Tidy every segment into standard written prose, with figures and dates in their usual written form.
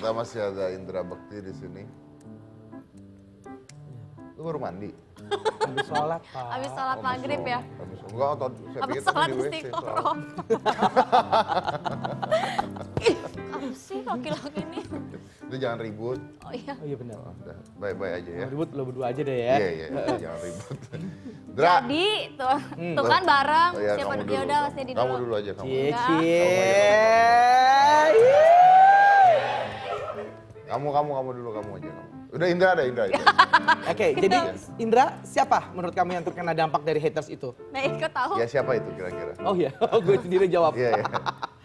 Kita masih ada Indra Bekti di sini. Lu baru mandi? Habis sholat, Pak. Habis sholat maghrib ya? Enggak, atau saya Habis pikir sholat tadi di WC. istiqoroh. Ih, apa sih laki-laki ini? Lu jangan ribut. Oh iya. Oh iya benar. Udah, baik-baik aja ya. Ribut lo berdua aja deh ya. Iya, jangan ribut. Dra. Jadi, tuh kan bareng. Oh, ya, Siapa kamu ya dulu. udah pasti di Kamu dulu. dulu aja, kamu. Cie, Enggak. cie. Kamu dulu, kamu aja. Udah Indra ada, Indra. Oke, jadi Indra siapa menurut kamu yang terkena dampak dari haters itu? Nah, ikut tahu. Ya siapa itu kira-kira? Oh iya, gue sendiri jawab. Iya.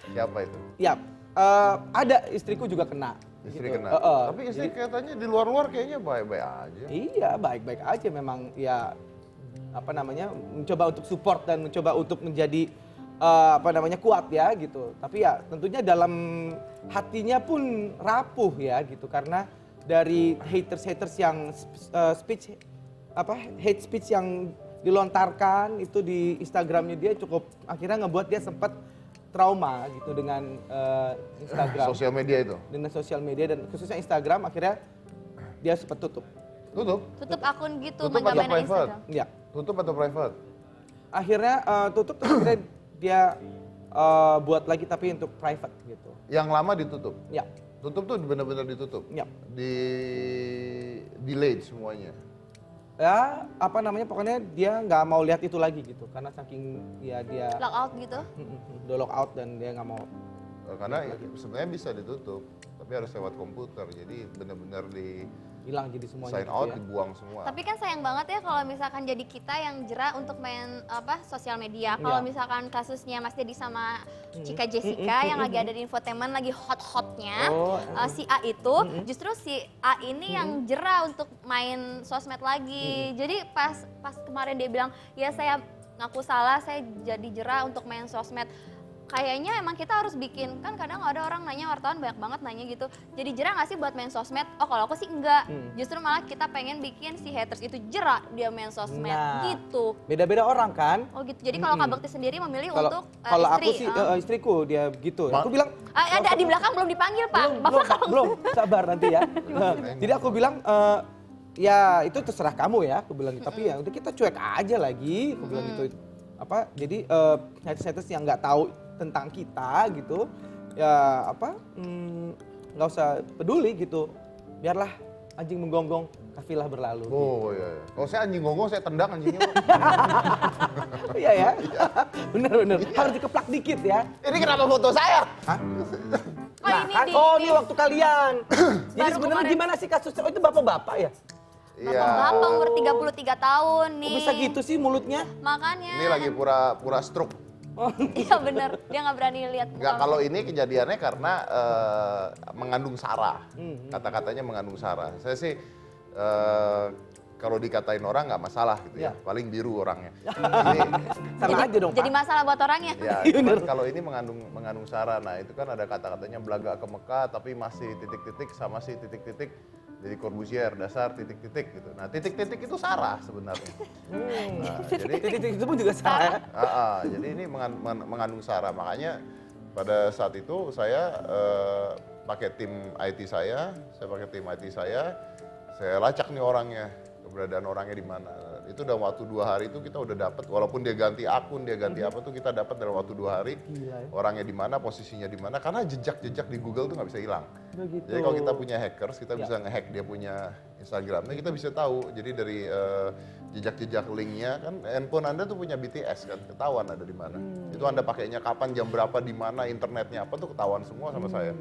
Siapa itu? Ya, ada istriku juga kena. Istri gitu. kena. Tapi istri katanya di luar-luar kayaknya baik-baik aja. Iya, baik-baik aja memang ya apa namanya mencoba untuk support dan mencoba untuk menjadi apa namanya kuat ya gitu. Tapi ya tentunya dalam hatinya pun rapuh ya gitu karena dari haters yang hate speech yang dilontarkan itu di Instagramnya dia cukup akhirnya ngebuat dia sempat trauma gitu dengan Instagram. Sosial media itu? Dengan sosial media dan khususnya Instagram akhirnya dia sempat tutup. Tutup akun gitu, Tutup nggak atau main private? Instagram. Ya. Tutup atau private? Akhirnya tutup terus akhirnya dia buat lagi tapi untuk private gitu. Yang lama ditutup? Ya. Tutup tuh benar-benar ditutup? Ya. Delayed semuanya? Ya apa namanya pokoknya dia nggak mau lihat itu lagi gitu karena saking ya dia Lockout gitu. udah lock out dan dia nggak mau. Karena sebenarnya bisa ditutup, tapi harus lewat komputer. Jadi benar-benar Hilang jadi semuanya sign gitu out, ya. dibuang semua. Tapi kan sayang banget ya kalau misalkan jadi kita yang jera untuk main sosial media. Kalau Iya. misalkan kasusnya Mas Dedi sama Cika Jessica yang lagi ada di infotainment lagi hot-hotnya, si A itu justru si A ini yang jera untuk main sosmed lagi. Jadi pas kemarin dia bilang, ya saya ngaku salah, saya jadi jera untuk main sosmed. Kayaknya emang kita harus bikin, kan kadang ada orang nanya, wartawan banyak banget nanya gitu, jadi jera gak sih buat main sosmed? Oh kalau aku sih enggak, justru malah kita pengen bikin si haters itu jera dia main sosmed gitu. Beda-beda orang kan. Oh gitu, jadi kalau Kak Bekti sendiri memilih untuk Kalau istri. aku sih istriku dia gitu. Aku bilang Ada di belakang belum dipanggil Pak, belum, sabar nanti ya. Jadi aku bilang ya itu terserah kamu ya, aku bilang gitu. Tapi ya udah kita cuek aja lagi, aku bilang gitu. Jadi haters yang nggak tahu tentang kita gitu ya nggak usah peduli gitu, biarlah anjing menggonggong kafilah berlalu. Oh gitu. iya. Kalau saya anjing gonggong saya tendang anjingnya. Iya ya, bener harus dikeplak dikit ya. Ini kenapa foto saya? Hah? Oh, ini di- Ini waktu kalian. Jadi Baru sebenarnya kemarin. gimana sih kasusnya? Oh itu bapak-bapak ya? Bapak umur 33 tahun nih. Kok bisa gitu sih mulutnya? Makanya. Ini lagi pura stroke. Iya bener, dia nggak berani lihat. Enggak, kalau ini kejadiannya karena mengandung sara. Kata-katanya mengandung sara. Saya sih kalau dikatain orang nggak masalah gitu ya. Paling biru orangnya. Sama aja dong Jadi Pak. masalah buat orangnya. Ya, cuman kalau ini mengandung sara. Nah, itu kan ada kata-katanya belaga ke Mekah tapi masih titik-titik sama si titik-titik jadi Corbusier dasar titik-titik gitu. Nah, titik-titik itu sara sebenarnya. Nah, jadi Titik itu pun juga salah. jadi ini mengandung sara. Makanya pada saat itu saya pakai tim IT saya lacak nih orangnya, keberadaan orangnya di mana. Itu dalam waktu 2 hari itu kita udah dapat, walaupun dia ganti akun, dia ganti apa tuh kita dapat dalam waktu 2 hari. Gila ya. Orangnya di mana, posisinya di mana, karena jejak-jejak di Google tuh nggak bisa hilang. Begitu. Jadi kalau kita punya hackers, kita bisa ngehack dia punya Instagramnya, kita bisa tahu. Jadi dari jejak-jejak linknya kan, handphone Anda tuh punya BTS kan, ketahuan ada di mana. Itu Anda pakainya kapan, jam berapa, di mana, internetnya apa tuh ketahuan semua sama saya.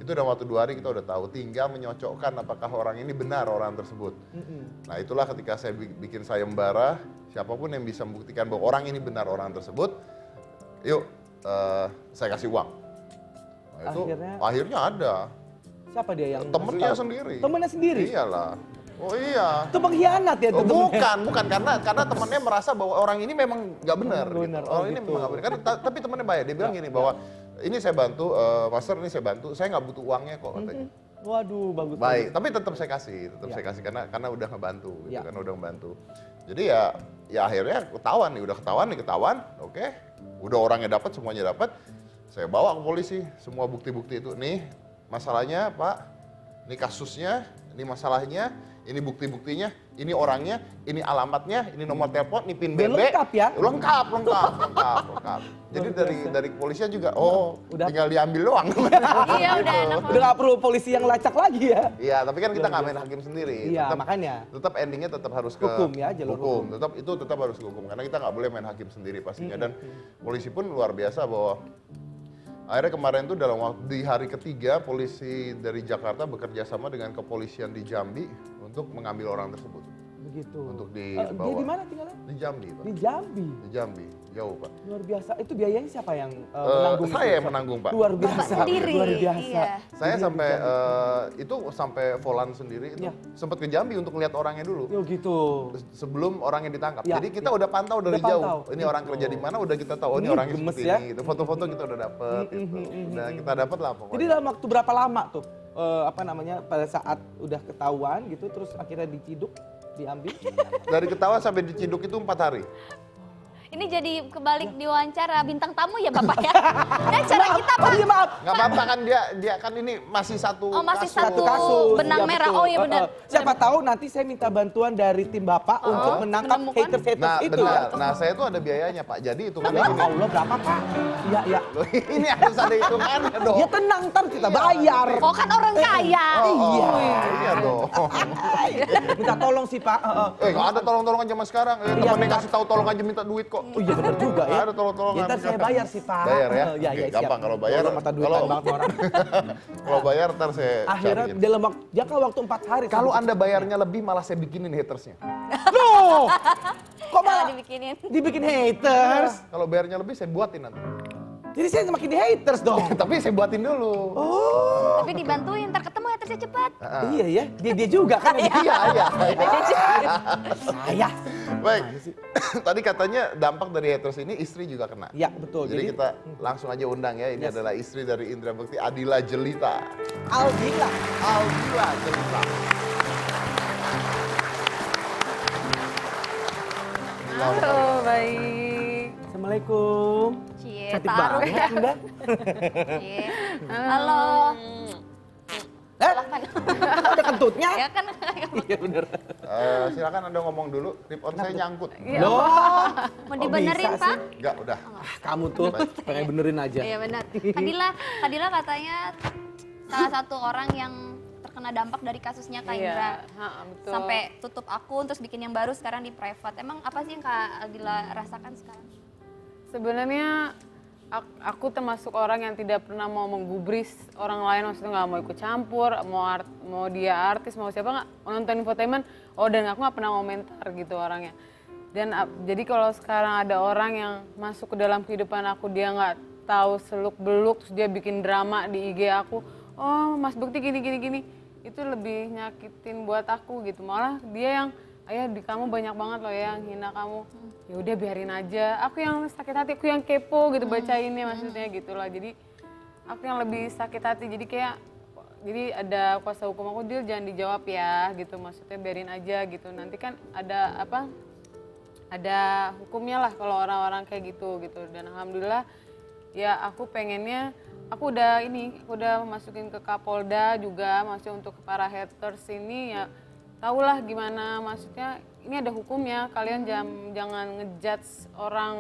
Itu dalam waktu 2 hari kita udah tahu, tinggal menyocokkan apakah orang ini benar orang tersebut. Nah itulah ketika saya bikin sayembara, siapapun yang bisa membuktikan bahwa orang ini benar orang tersebut, yuk saya kasih uang. Nah, itu akhirnya ada. Siapa dia yang Temennya sendiri. Temennya sendiri? Iyalah. Oh iya. Itu pengkhianat ya Oh, temennya? bukan karena temennya merasa bahwa orang ini memang nggak benar. Benar, Gitu. oh Ini gitu. memang nggak benar. Tapi temennya baik. Dia bilang gini bahwa ini saya bantu, Master ini saya bantu. Saya nggak butuh uangnya kok katanya. Waduh, bagus. Baik, tapi tetap saya kasih, karena udah ngebantu, gitu, Ya. karena udah ngebantu. Jadi ya akhirnya ketahuan. Oke, udah orangnya dapat, semuanya dapat. Saya bawa ke polisi semua bukti-bukti itu. Nih, masalahnya Pak, ini kasusnya, ini masalahnya, ini bukti-buktinya, ini orangnya, ini alamatnya, ini nomor telepon, ini pin BB. Lengkap ya? Lengkap. Jadi dari kepolisian juga, Udah. tinggal diambil doang. Iya udah enak Udah nggak perlu polisi yang lacak lagi ya. Iya, tapi kan kita nggak main hakim sendiri. Iya, makanya. Tetap endingnya tetap harus ke Hukum ya, jalur hukum. Tetap harus ke hukum karena kita nggak boleh main hakim sendiri pastinya. Dan polisi pun luar biasa bahwa akhirnya kemarin tuh di hari ketiga polisi dari Jakarta bekerja sama dengan kepolisian di Jambi untuk mengambil orang tersebut. Begitu. Untuk Dia dibawa. di mana tinggalnya? Di Jambi, Pak. Di Jambi. Di Jambi, jauh Pak. Luar biasa. Itu biayanya siapa yang menanggung? Saya yang menanggung Pak. Luar Bapak biasa. sendiri. Luar biasa. Iya. Saya sampai Volan sendiri itu Ya. sempat ke Jambi untuk lihat orangnya dulu. Yo gitu. Sebelum orangnya ditangkap. Ya, Jadi kita udah pantau dari Udah jauh. pantau. Ini orang kerja di mana udah kita tahu. Oh, ini Ini orangnya gemes seperti ya. ini. Gitu. Foto-foto kita udah dapet. Gitu. Udah kita dapat lah pokoknya. Jadi dalam waktu berapa lama tuh pada saat udah ketahuan gitu terus akhirnya diciduk, diambil? Dari ketahuan sampai diciduk itu 4 hari. Ini jadi kebalik diwawancara bintang tamu ya Bapak ya. Nah, cara kita Pak. Iya maaf. Nggak apa-apa kan dia kan ini masih satu Oh, masih kasus. satu Kasus. benang Iya, merah. betul. Oh iya benar. Siapa tahu nanti saya minta bantuan dari tim Bapak untuk menangkap menemukan. haters-haters Nah itu benar. ya. Nah saya tuh ada biayanya Pak. Jadi itu kan Ya gini. Allah berapa Pak? Iya, iya. Loh, ini harus ada hitungannya dong. Ya tenang, ntar kita bayar. Oh kan orang kaya. Iya. Iya dong. Minta tolong sih Pak. Nggak ada tolong-tolongan zaman sekarang. Iya, Temennya benar. kasih tahu tolong aja minta duit kok. Oh iya benar juga ya. Nggak ada tolong-tolongan. Ya, ntar saya bayar sih Pak. Bayar ya? Ya, Oke, ya, gampang siap. kalau bayar. Allah, mata duitan banget sama orang. Kalau bayar ntar saya Akhirnya cariin. dalam jangka waktu 4 hari. Kalau Anda bayarnya lebih malah saya bikinin hatersnya. Loh, kok Malah malah dibikinin. dibikin haters? Kalau bayarnya lebih saya buatin nanti. Jadi saya semakin di haters dong. Tapi saya buatin dulu. Oh, Tapi dibantuin, ntar ketemu hatersnya cepat. iya ya. Dia juga kan. Iya. Saya. Baik. Tadi katanya dampak dari haters ini istri juga kena. Ya betul. Jadi kita langsung aja undang ya. Ini Yes. adalah istri dari Indra Bekti, Adila Jelita. Aldila. Adila Jelita. Halo, baik. Assalamualaikum. Cie, Cantik taruh banget ya. Anda. Cie. Halo. Silahkan. Ada kentutnya? Ya kan. Iya bener. Silakan Anda ngomong dulu. Tip on saya nyangkut. Loh. Mau Kok dibenerin bisa Pak? sih? Enggak, udah. Kamu tuh pengen benerin aja. Iya benar. Kadila katanya salah satu orang yang terkena dampak dari kasusnya Kak Indra. Betul. Sampai tutup akun terus bikin yang baru sekarang di private. Emang apa sih yang Kak Aldila rasakan sekarang? Sebenarnya aku termasuk orang yang tidak pernah mau menggubris orang lain, maksudnya nggak mau ikut campur, mau dia artis, mau siapa nggak nonton infotainment. Dan aku nggak pernah komentar gitu orangnya. Dan jadi kalau sekarang ada orang yang masuk ke dalam kehidupan aku, dia nggak tahu seluk beluk, terus dia bikin drama di IG aku. Oh, Mas Bekti gini. Itu lebih nyakitin buat aku gitu. Malah dia yang, ayah di kamu banyak banget loh ya yang hina kamu. Ya udah biarin aja. Aku yang sakit hati, aku yang kepo gitu bacainnya maksudnya gitu lah. Jadi aku yang lebih sakit hati. Jadi ada kuasa hukum aku, dia jangan dijawab ya gitu. Maksudnya biarin aja gitu. Nanti kan ada ada hukumnya lah kalau orang-orang kayak gitu. Dan alhamdulillah ya aku pengennya, aku udah masukin ke Kapolda juga, maksudnya untuk para haters ini ya tahulah gimana, maksudnya ini ada hukumnya, kalian jangan ngejudge orang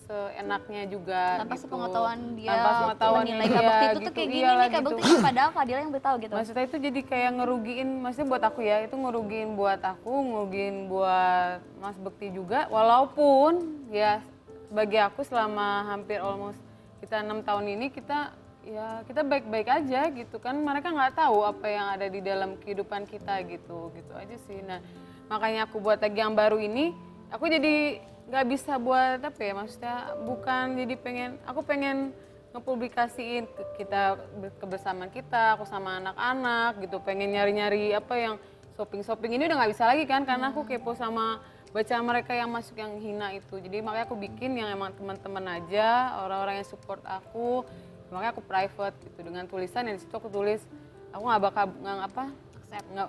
seenaknya juga. Tanpa gitu. sepengetahuan dia Tanpa sepengetahuan menilai dia, Kak Bekti itu tuh gitu. kayak gini Iyalah nih Kak gitu. Bekti padahal Kadila yang bertahu gitu. Maksudnya itu jadi kayak ngerugiin, maksudnya buat aku ya, itu ngerugiin buat aku, ngerugiin buat Mas Bekti juga. Walaupun ya bagi aku selama hampir almost kita 6 tahun ini kita baik-baik aja gitu kan. Mereka nggak tahu apa yang ada di dalam kehidupan kita gitu aja sih. Nah makanya aku buat lagi yang baru ini, aku jadi nggak bisa buat apa ya, maksudnya bukan jadi aku pengen ngepublikasiin kita kebersamaan kita, aku sama anak-anak gitu, pengen nyari-nyari apa yang shopping ini udah nggak bisa lagi kan, karena aku kepo sama baca mereka yang masuk yang hina itu. Jadi makanya aku bikin yang emang teman-teman aja, orang-orang yang support aku, makanya aku private gitu dengan tulisan yang di situ aku tulis aku nggak bakal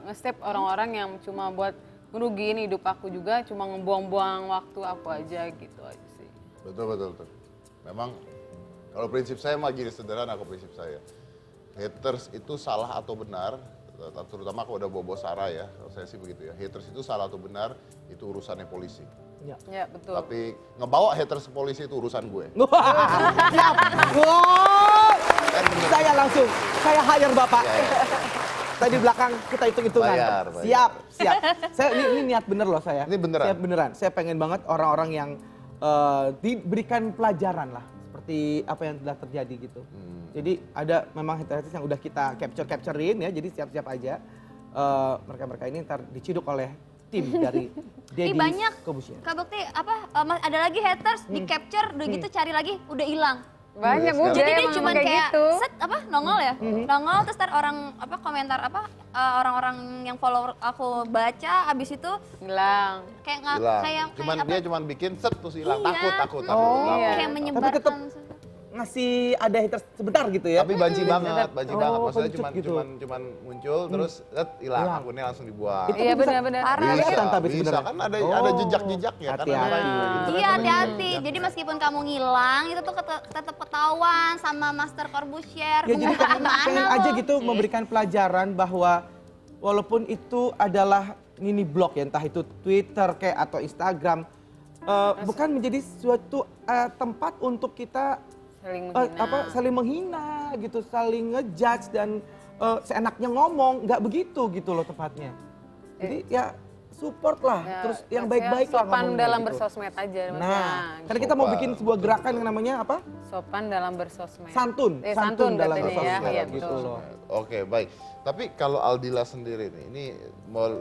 nge-save orang-orang yang cuma buat ngerugiin hidup aku juga, cuma ngebuang-buang waktu aku aja gitu aja sih. Betul. Memang kalau prinsip saya mah gini, sederhana prinsip saya. Haters itu salah atau benar, terutama kalau udah bobo sara ya, kalau saya sih begitu ya. Haters itu salah atau benar, itu urusannya polisi. Ya. Ya, betul. Tapi ngebawa haters ke polisi itu urusan gue. Siap. Wow. Saya hire Bapak. Ya, ya. Saya di belakang kita hitung-hitungan. Bayar. Siap. Saya ini niat bener loh saya. Ini beneran? Saya beneran. Saya pengen banget orang-orang yang diberikan pelajaran lah seperti apa yang telah terjadi gitu. Jadi ada memang haters yang udah kita capturein ya. Jadi siap-siap aja. Mereka-mereka ini ntar diciduk oleh tim dari Deddy banyak. Corbuzier. Kak Bekti, ada lagi haters di capture, udah gitu cari lagi, udah hilang. Banyak Bu, Jadi dia emang cuman kayak kayak gitu. set nongol ya, nongol terus ntar orang komentar orang-orang yang follower aku baca, abis itu Hilang. kayak nggak Hilang. kayak Cuman apa? dia cuman bikin set terus hilang. Iya. Takut. Oh. Iya. Kayak Tapi menyebarkan. tetap ngasih ada haters sebentar gitu ya. Tapi banci banget, banci banget. Oh, Maksudnya pencut gitu. cuman muncul terus hilang, Hilang. akunnya langsung dibuang. Itu Iya, bisa benar-benar. Parah. kelihatan Bisa, tapi bisa sebenarnya. kan ada Oh. jejak-jejaknya kan. Hati-hati. ada di- Iya hati-hati. Jadi meskipun kamu ngilang itu tuh tetap ketahuan sama Master Corbuzier. Ya jadi pengen aja gitu memberikan pelajaran bahwa walaupun itu adalah mini blog ya, entah itu Twitter kayak atau Instagram, bukan menjadi suatu tempat untuk kita Saling menghina. saling menghina gitu, saling ngejudge dan seenaknya ngomong, nggak begitu gitu loh tepatnya. Jadi ya support lah, Ya, terus yang maksudnya baik-baik lah sopan ngomongnya dalam gitu. bersosmed aja. Nah, maksudnya. karena kita mau Sopan. bikin sebuah gerakan yang namanya apa? Sopan dalam bersosmed. Santun, Santun dalam katanya ya. bersosmed Iya, gitu betul. loh. Oke, baik. Tapi kalau Aldila sendiri nih, ini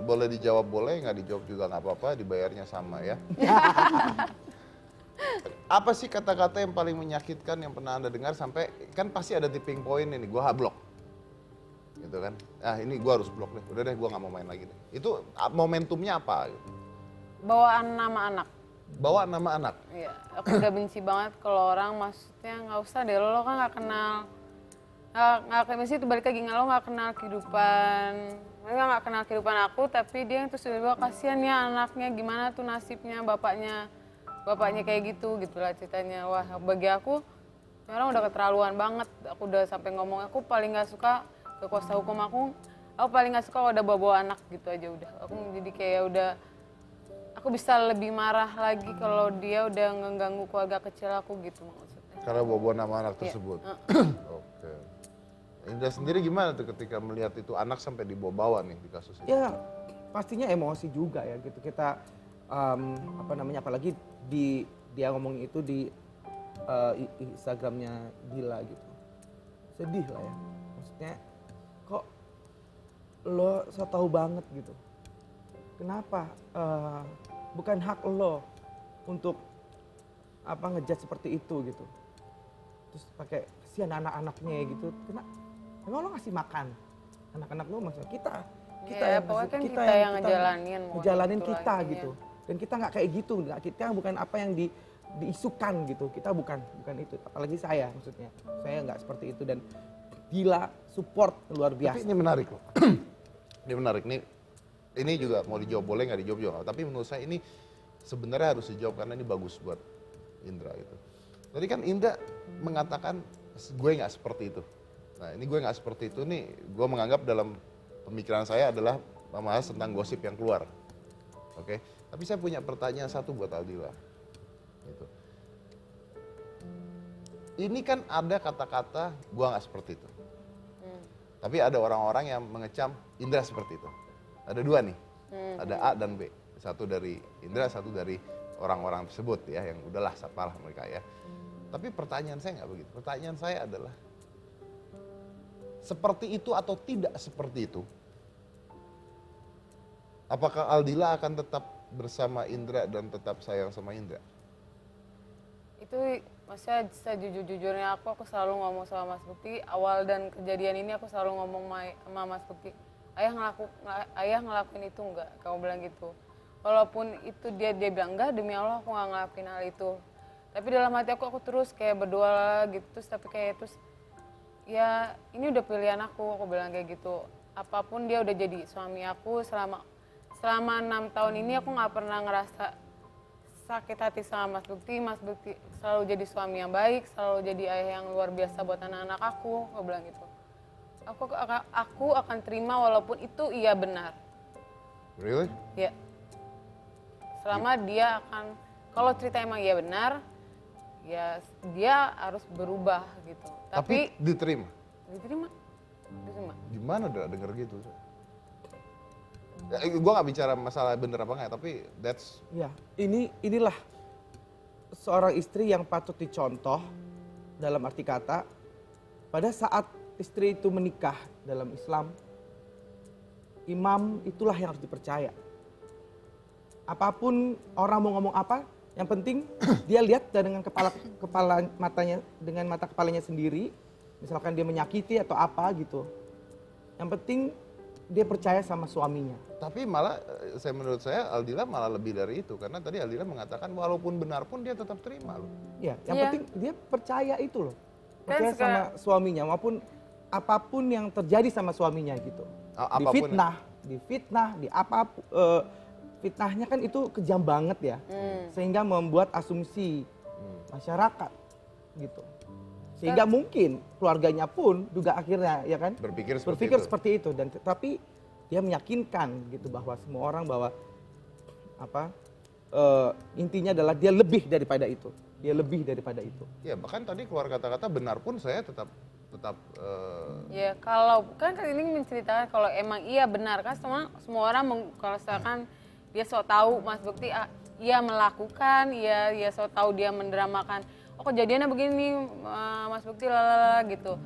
boleh dijawab boleh, nggak dijawab juga nggak apa-apa, dibayarnya sama ya. Apa sih kata-kata yang paling menyakitkan yang pernah Anda dengar sampai, kan pasti ada tipping point ini, gue blok. Gitu kan, ini gue harus blok deh, udah deh gue nggak mau main lagi deh. Itu momentumnya apa? Bawaan nama anak. Bawa nama anak. Iya, aku udah benci banget kalau orang maksudnya nggak usah deh, lo kan nggak kenal. Nggak kayak misalnya itu balik lagi, lo nggak kenal kehidupan. Mereka nggak kenal kehidupan aku, tapi dia yang terus tiba-tiba kasihan ya anaknya, gimana tuh nasibnya bapaknya kayak gitu lah ceritanya. Wah, bagi aku ini orang udah keterlaluan banget. Aku udah sampai ngomong, aku paling nggak suka ke kuasa hukum aku paling nggak suka kalau udah bawa anak gitu aja udah. Aku jadi kayak udah, aku bisa lebih marah lagi kalau dia udah ngeganggu keluarga kecil aku gitu maksudnya. Karena bawa nama anak Iya. tersebut. Oke. Indra sendiri gimana tuh ketika melihat itu anak sampai dibawa-bawa nih di kasus ini? Ya pastinya emosi juga ya gitu kita apalagi dia ngomongin itu di Instagramnya Dila gitu, sedih lah ya, maksudnya kok lo so tau banget gitu, kenapa bukan hak lo untuk ngejudge seperti itu gitu, terus pakai kasihan anak-anaknya gitu, emang lo ngasih makan anak-anak lo, maksudnya kita Ya, pokoknya kan kita yang ngejalanin gitu kita lah, gitu. Dan kita nggak kayak gitu, kita bukan apa yang diisukan gitu. Kita bukan itu. Apalagi saya maksudnya. Saya nggak seperti itu dan gila support luar biasa. Tapi ini menarik loh. Ini menarik nih. Ini juga mau dijawab boleh nggak dijawab juga. Tapi menurut saya ini sebenarnya harus dijawab karena ini bagus buat Indra itu. Tadi kan Indra mengatakan gue nggak seperti itu. Nah ini gue nggak seperti itu nih. Gue menganggap dalam pemikiran saya adalah membahas tentang gosip yang keluar. Oke. Tapi saya punya pertanyaan satu buat Aldila. Gitu. Ini kan ada kata-kata gua nggak seperti itu. Tapi ada orang-orang yang mengecam Indra seperti itu. Ada dua nih. Ada A dan B. Satu dari Indra, satu dari orang-orang tersebut ya, yang udahlah sapalah mereka ya. Tapi pertanyaan saya nggak begitu. Pertanyaan saya adalah seperti itu atau tidak seperti itu? Apakah Aldila akan tetap bersama Indra dan tetap sayang sama Indra? Itu maksudnya sejujur-jujurnya aku selalu ngomong sama Mas Bukti, awal dan kejadian ini aku selalu ngomong sama Mas Bukti, ayah ngelakuin itu enggak, kamu bilang gitu. Walaupun itu dia bilang enggak, demi Allah aku nggak ngelakuin hal itu. Tapi dalam hati aku terus kayak berdoa lah gitu, terus ya ini udah pilihan aku bilang kayak gitu. Apapun dia udah jadi suami aku selama 6 tahun ini aku nggak pernah ngerasa sakit hati sama Mas Bukti. Mas Bukti selalu jadi suami yang baik, selalu jadi ayah yang luar biasa buat anak-anak aku bilang gitu. Aku akan terima walaupun itu iya benar. Really? Ya. Selama dia akan, kalau cerita emang iya benar, ya dia harus berubah gitu. Tapi diterima? Diterima. Gimana udah denger gitu? Ya, gue gak bicara masalah bener apa enggak, tapi that's... Ya, inilah seorang istri yang patut dicontoh dalam arti kata, pada saat istri itu menikah dalam Islam, imam itulah yang harus dipercaya. Apapun orang mau ngomong apa, yang penting dia lihat dengan kepala matanya, dengan mata kepalanya sendiri, misalkan dia menyakiti atau apa gitu. Yang penting dia percaya sama suaminya. Tapi malah menurut saya Aldila malah lebih dari itu, karena tadi Aldila mengatakan walaupun benar pun dia tetap terima loh. Ya, yang Iya. penting dia percaya itu loh. Kan Percaya sama suaminya, maupun apapun yang terjadi sama suaminya gitu. Apapun Difitnah, di apapun. Fitnahnya kan itu kejam banget ya. Sehingga membuat asumsi masyarakat gitu. Sehingga mungkin keluarganya pun juga akhirnya ya kan berpikir seperti itu, dan tapi dia meyakinkan gitu bahwa semua orang bahwa intinya adalah dia lebih daripada itu. Dia lebih daripada itu. Ya bahkan tadi keluar kata-kata benar pun saya tetap Ya kalau kan ini menceritakan kalau emang iya benar kan semua orang kalau misalkan dia sok tahu Mas Bekti ia melakukan, ia sok tahu dia mendramakan. Oh kejadiannya begini Mas Bekti lalala gitu.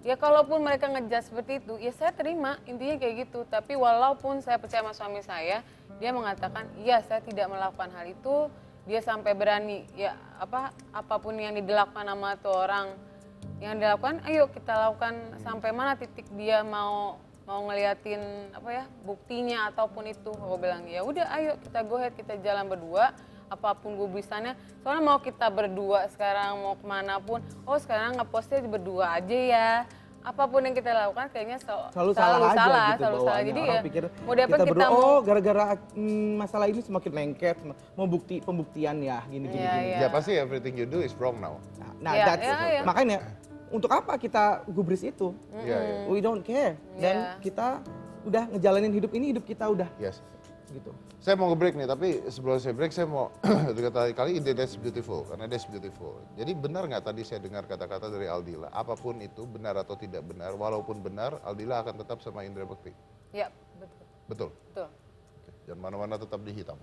Ya kalaupun mereka ngejudge seperti itu, ya saya terima intinya kayak gitu. Tapi walaupun saya percaya sama suami saya, dia mengatakan iya saya tidak melakukan hal itu. Dia sampai berani ya apapun yang dilakukan sama tuh orang yang dilakukan, ayo kita lakukan sampai mana titik dia mau ngeliatin buktinya ataupun itu. Aku bilang ya udah ayo kita go ahead, kita jalan berdua apapun gubrisannya. Soalnya mau kita berdua sekarang mau kemana pun, sekarang ngepostnya berdua aja ya. Apapun yang kita lakukan kayaknya selalu salah gitu selalu salah. Jadi orang ya pikir mau dapat kita kita berdua, gara-gara masalah ini semakin lengket, mau pembuktian ya gini. ya pasti everything you do is wrong now. Nah, Ya, that's ya. makanya untuk apa kita gubris itu? Iya. We don't care. Dan kita udah ngejalanin hidup kita udah Yes. gitu. Saya mau nge-break nih, tapi sebelum saya break saya mau kali ide that's beautiful, karena that's beautiful. Jadi benar nggak tadi saya dengar kata-kata dari Aldila, apapun itu benar atau tidak benar, walaupun benar Aldila akan tetap sama Indra Bekti. Ya betul. Betul? Betul. Oke, jangan mana-mana, tetap di Hitam.